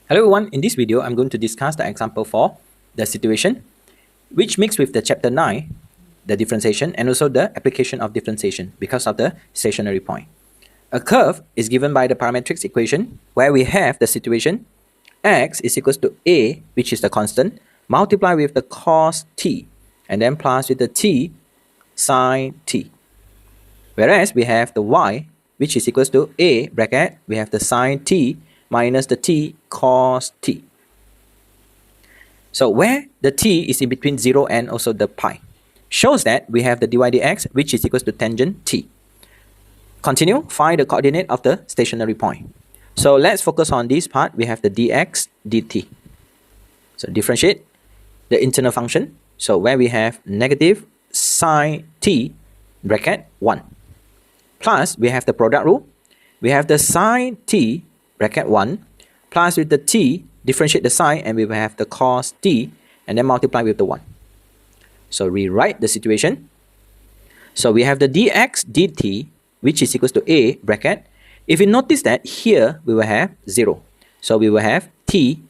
Hello everyone, in this video I'm going to discuss the example for the situation which mixed with the chapter 9, the differentiation and also the application of differentiation because of the stationary point. A curve is given by the parametric equation where we have the situation x is equals to a, which is the constant, multiply with the cos t and then plus with the t sine t. Whereas we have the y which is equals to a bracket, we have the sine t minus the t cos t. So where the t is in between 0 and also the pi, shows that we have the dy dx which is equals to tangent t. Continue, find the coordinate of the stationary point. So let's focus on this part. We have the dx dt. So differentiate the internal function. So where we have negative sine t bracket 1. Plus we have the product rule. We have the sine t bracket 1 plus with the t, differentiate the sine and we will have the cos t and then multiply with the 1. So rewrite the situation. So we have the dx dt which is equals to a bracket. If you notice that here we will have 0. So we will have t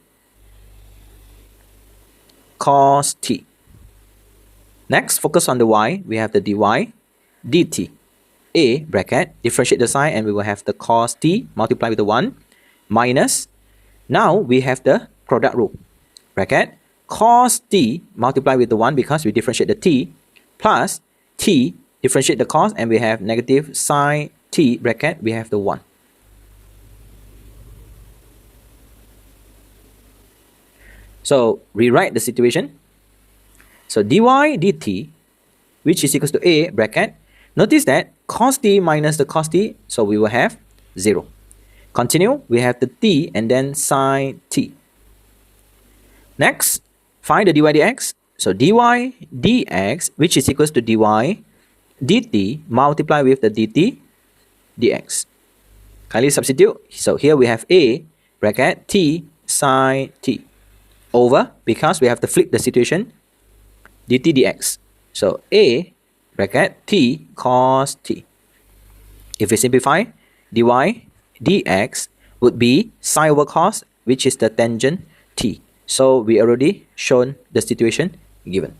cos t. Next, focus on the y. We have the dy dt. A bracket, differentiate the sign and we will have the cos t multiply with the 1 minus, now we have the product rule, bracket, cos t multiply with the 1 because we differentiate the t, plus t, differentiate the cos and we have negative sine t bracket, we have the 1. So rewrite the situation. So dy dt which is equals to a bracket, notice that cos t minus the cos t, so we will have 0. Continue, we have the t and then sine t. Next, find the dy dx. So dy dx which is equals to dy dt multiply with the dt dx. Kindly substitute. So here we have a bracket t sine t over, because we have to flip the situation, dt dx. So a bracket t cos t. If we simplify, dy dx would be sine over cos, which is the tangent t. So we already shown the situation given.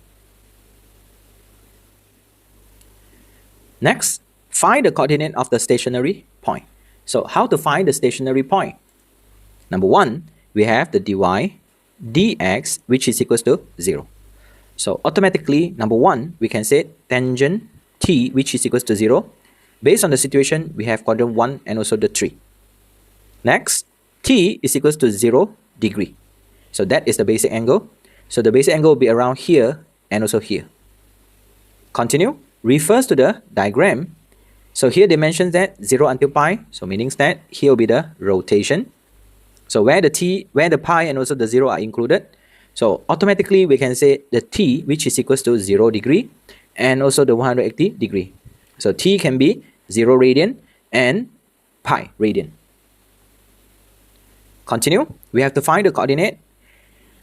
Next, find the coordinate of the stationary point. So how to find the stationary point? Number 1, we have the dy dx which is equals to 0. So automatically, number 1, we can say tangent t which is equals to 0. Based on the situation, we have quadrant 1 and also the 3. Next, t is equals to 0 degree. So that is the basic angle. So the basic angle will be around here and also here. Continue, refers to the diagram. So here they mention that 0 until pi. So meaning that here will be the rotation. So where the pi and also the 0 are included. So automatically we can say the t which is equals to 0 degree and also the 180 degree. So t can be 0 radian and pi radian. Continue, we have to find the coordinate.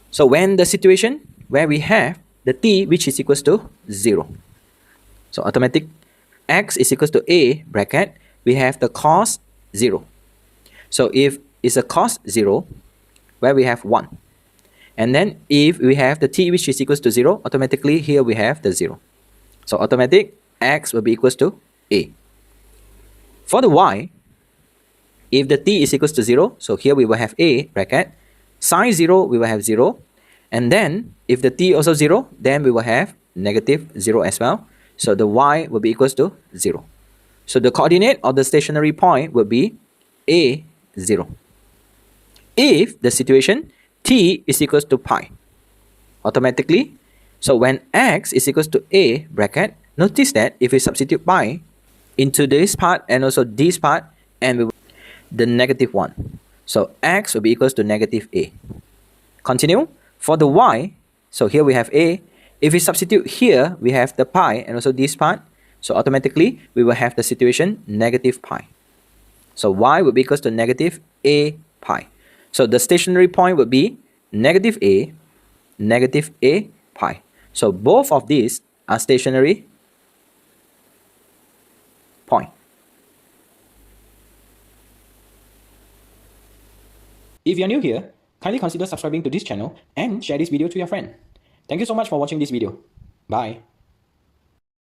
So when the situation where we have the t which is equals to 0. So automatic x is equals to a bracket, we have the cos 0. So if it's a cos 0, where we have 1. And then if we have the t which is equals to 0, automatically here we have the 0. So automatic x will be equals to a. For the y, if the t is equals to 0, so here we will have a bracket, sine 0 we will have 0. And then if the t also 0, then we will have negative 0 as well. So the y will be equals to 0. So the coordinate of the stationary point will be a 0. If the situation t is equals to pi, automatically, so when x is equals to a bracket, notice that if we substitute pi into this part and also this part, and we will the negative 1. So x will be equals to negative a. Continue, for the y, so here we have a. If we substitute here, we have the pi and also this part, so automatically we will have the situation negative pi. So y will be equals to negative a pi. So the stationary point would be negative a pi. So both of these are stationary point. If you're new here, Kindly consider subscribing to this channel and share this video to your friend. Thank you so much for watching this video. Bye.